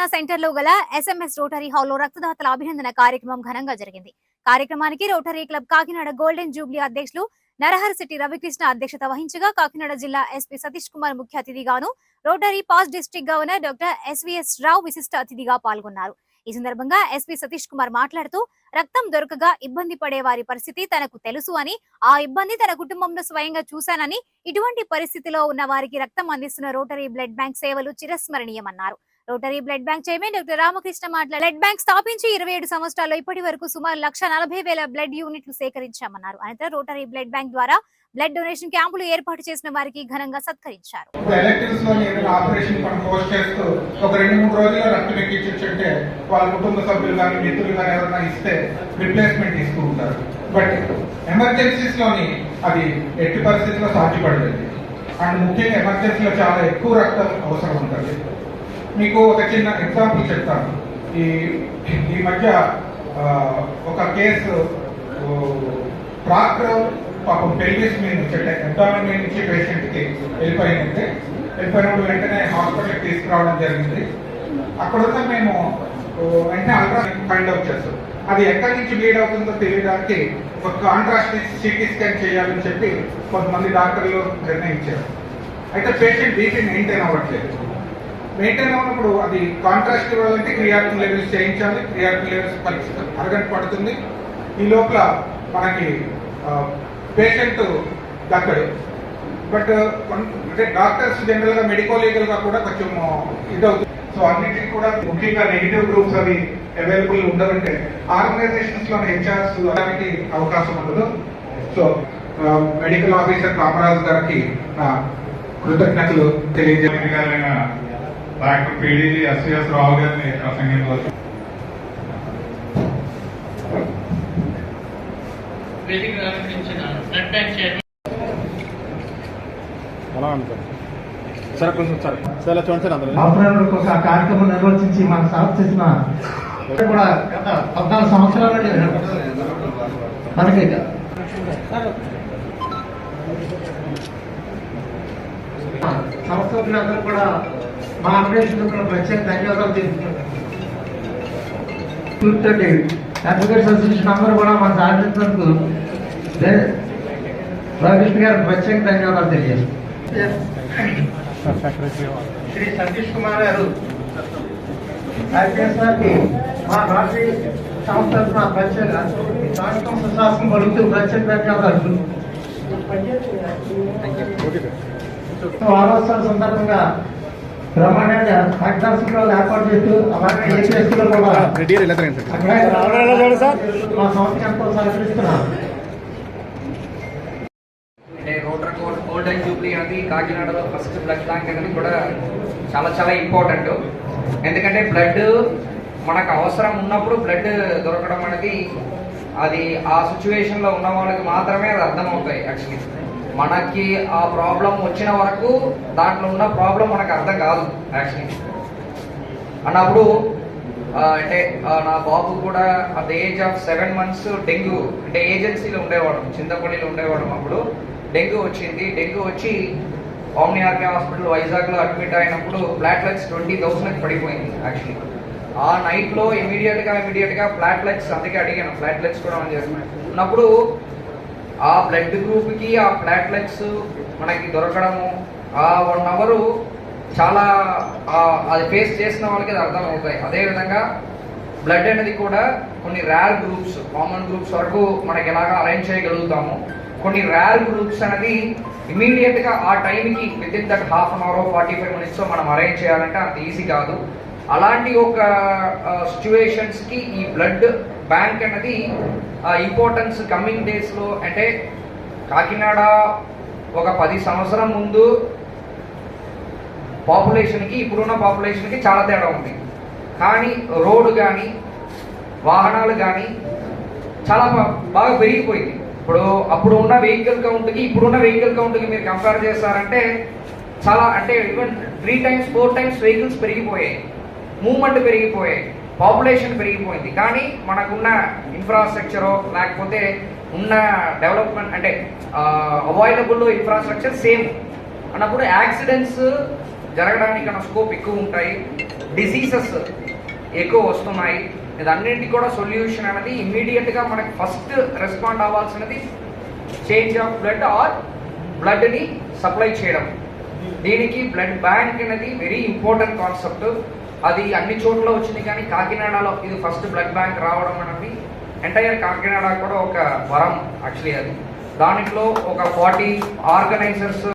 రవాణా సెంటర్ లో గల SMS రోటరీ హాల్లో రక్తదాతల అభినందన కార్యక్రమం ఘనంగా జరిగింది. కార్యక్రమానికి rotary club Kakinada golden Jubilee అధ్యక్షులు నరహరిశెట్టి రవికృష్ణ అధ్యక్షత వహించగా, కాకినాడ జిల్లా SP సతీష్ కుమార్ ముఖ్య అతిథిగాను, Rotary past district governor doctor SVS Rao విశిష్ట అతిథిగా పాల్గొన్నారు. ఈ సందర్భంగా SP సతీష్ కుమార్ మాట్లాడుతూ, రక్తం దొరకగా ఇబ్బంది పడే వారి పరిస్థితి తనకు తెలుసు అని, ఆ ఇబ్బంది తన కుటుంబంలో స్వయంగా చూశానని, ఇటువంటి పరిస్థితిలో ఉన్న వారికి రక్తం అందిస్తున్న రోటరీ బ్లడ్ బ్యాంక్ సేవలు చిరస్మరణీయమన్నారు. Rotary blood bank chairman doctor Ramakrishna మాట్లాడి, బ్లడ్ బ్యాంక్ స్థాపించి 27 సంవత్సరాల్లో ఇప్పటి వరకు సుమారు 1,40,000 బ్లడ్ యూనిట్లు సేకరించామన్నారు. అనంతరం రోటరీ బ్లడ్ బ్యాంక్ ద్వారా బ్లడ్ డొనేషన్ క్యాంపులు ఏర్పాటు చేసిన వారికి ఘనంగా సత్కరించారు. ఒక 2-3 రోజుల్లో రక్తం ఎక్కించుంటే వాళ్ళ కుటుంబ సభ్యులు కానీ మిత్రులు కానీ ఎవరైనా ఇస్తే రిప్లేస్మెంట్ తీసుకుంటూ ఉంటారు. బట్ ఎమర్జెన్సీస్ లోని అది ఎట్టి పరిస్థితుల్లో సాధ్యపడలేదు. అండ్ ముఖ్యంగా ఎమర్జెన్సీలో చాలా ఎక్కువ రక్తం అవసరం ఉంటుంది. మీకు ఒక చిన్న ఎగ్జాంపుల్ చెప్తాను. ఈ మధ్య ఒక కేసు, ట్రాక్టర్ పాపం పెల్విస్ మీద నుంచి అబ్డామిన్ మీద నుంచి పేషెంట్కి వెళ్ళిపోయినప్పుడు వెంటనే హాస్పిటల్కి తీసుకురావడం జరిగింది. అక్కడున్న మేము వెంటనే అల్ట్రా ఫైండ్ అవుట్ చేస్తాం. అది ఎక్కడి నుంచి లీడ్ అవుతుందో తెలియడానికి ఒక కాంట్రాస్ట్ సిటీ స్కాన్ చేయాలని చెప్పి కొంతమంది డాక్టర్లు నిర్ణయించారు. అయితే పేషెంట్ బీపీ మెయింటైన్ అవ్వట్లేదు. మెయింటైన్ అవ్వనప్పుడు అది కాంట్రాస్ట్ ఇవ్వాలంటే క్రియాటిన్ లెవెల్స్ చేయించాలి. క్రియాటిన్ లెవెల్స్ పరీక్ష అరగంట పడుతుంది. ఈ లోపల మనకి పేషెంట్ దక్కడు. బట్ అంటే డాక్టర్స్ జనరల్ గా మెడికో లీగల్ గా కూడా కొంచెం ఇదవుతుంది. సో అన్నిటికీ కూడా ముఖ్యంగా నెగిటివ్ గ్రూప్స్ అవి అవైలబుల్ ఉండవంటే ఆర్గనైజేషన్స్ లో హెచ్ఆర్స్ దానికి అవకాశం ఉండదు. సో మెడికల్ ఆఫీసర్ కామరాజ్ గారికి కృతజ్ఞతలు తెలియజేయాలి. డాక్టర్ PDG SVS రావు గారిని ప్రసంగించవచ్చు. కార్యక్రమం నిర్వహించి మన సాగు చేసిన కూడా గత 14 సంవత్సరాల మనకి సంస్థలందరూ కూడా మా అప్డేషన్ ప్రత్యేక ధన్యవాదాలు తెలుపుతున్నాను. అడ్వకేట్స్ అసోసియేషన్ అందరూ కూడా మన సాధించినందుకు రవికృష్ణ గారికి ప్రత్యేక ధన్యవాదాలు తెలియజేస్తున్నాను. శ్రీ సతీష్ కుమార్ గారు గారికి మా రాష్ట్రీయ సంస్థ ప్రత్యేక శాసనం పలుకుతూ ప్రత్యేక ధన్యవాదాలు. వారోత్సవాల సందర్భంగా బ్రహ్మాండంగా రక్తదాన ఏర్పాటు చేస్తూ అలాగే ఏపీఎస్లో కూడా మా సంస్థకి ఎంతో సహకరిస్తున్నారు. రోటరీ గోల్డెన్ జూబ్లీ అనేది కాకినాడలో ఫస్ట్ బ్లడ్ బ్యాంక్ అనేది కూడా చాలా చాలా ఇంపార్టెంట్. ఎందుకంటే బ్లడ్ మనకు అవసరం ఉన్నప్పుడు బ్లడ్ దొరకడం అనేది అది ఆ సిచ్యువేషన్లో ఉన్న వాళ్ళకి మాత్రమే అది అర్థమవుతాయి. యాక్చువల్లీ మనకి ఆ ప్రాబ్లం వచ్చిన వరకు దాంట్లో ఉన్న ప్రాబ్లం మనకు అర్థం కాదు యాక్చువల్లీ. అన్నప్పుడు అంటే నా బాబు కూడా at the age of 7 months dengue, అంటే ఏజెన్సీలో ఉండేవాడు, చింతపల్లిలో ఉండేవాడు. అప్పుడు డెంగ్యూ వచ్చింది. డెంగ్యూ వచ్చి ఓమ్ని ఆర్కే హాస్పిటల్ వైజాగ్లో అడ్మిట్ అయినప్పుడు ప్లాట్లెట్స్ 20,000 పడిపోయింది యాక్చువల్లీ. ఆ నైట్లో ఇమీడియట్గా ప్లాట్లెట్స్, అందుకే అడిగాను ప్లాట్లెట్స్ కూడా అని చేస్తున్నప్పుడు ఆ బ్లడ్ గ్రూప్కి ఆ ప్లాట్లెట్స్ మనకి దొరకడము ఆ 1 hour చాలా అది ఫేస్ చేసిన వాళ్ళకి అది అర్థం అవుతాయి. అదేవిధంగా బ్లడ్ అనేది కూడా కొన్ని రేర్ గ్రూప్స్, కామన్ గ్రూప్స్ వరకు మనకి ఎలాగా అరేంజ్ చేయగలుగుతాము. కొన్ని రేర్ గ్రూప్స్ అనేది ఇమీడియట్గా ఆ టైంకి within that half an hour 45 minutes మనం అరేంజ్ చేయాలంటే అంత ఈజీ కాదు. అలాంటి ఒక సిచ్యువేషన్స్కి ఈ బ్లడ్ బ్యాంక్ అనేది ఇంపార్టెన్స్ కమింగ్ డేస్లో, అంటే కాకినాడ ఒక 10 సంవత్సరం ముందు పాపులేషన్కి ఇప్పుడున్న పాపులేషన్కి చాలా తేడా ఉంది. కానీ రోడ్డు కానీ వాహనాలు కానీ చాలా బాగా పెరిగిపోయింది. ఇప్పుడు అప్పుడు ఉన్న వెహికల్ కౌంట్కి ఇప్పుడున్న వెహికల్ కౌంట్కి మీరు కంపేర్ చేస్తారంటే చాలా, అంటే ఈవెన్ 3 times 4 times వెహికల్స్ పెరిగిపోయాయి, మూవ్మెంట్ పెరిగిపోయాయి, పాపులేషన్ పెరిగిపోయింది. కానీ మనకున్న ఇన్ఫ్రాస్ట్రక్చరో లేకపోతే ఉన్న డెవలప్మెంట్ అంటే అవైలబుల్ ఇన్ఫ్రాస్ట్రక్చర్ సేమ్ అన్నప్పుడు యాక్సిడెంట్స్ జరగడానికి స్కోప్ ఎక్కువ ఉంటాయి, డిసీజెస్ ఎక్కువ వస్తున్నాయి. ఇదన్నింటికి కూడా సొల్యూషన్ అనేది ఇమ్మీడియట్గా మనకి ఫస్ట్ రెస్పాండ్ అవ్వాల్సినది చేంజ్ ఆఫ్ బ్లడ్ ఆర్ బ్లడ్ని సప్లై చేయడం. దీనికి బ్లడ్ బ్యాంక్ అనేది వెరీ ఇంపార్టెంట్ కాన్సెప్ట్. అది అన్ని చోట్ల వచ్చింది, కానీ కాకినాడలో ఇది ఫస్ట్ బ్లడ్ బ్యాంక్ రావడం అనేది ఎంటైర్ కాకినాడ కూడా ఒక వరం యాక్చువల్లీ. అది దాంట్లో ఒక 40 ఆర్గనైజర్స్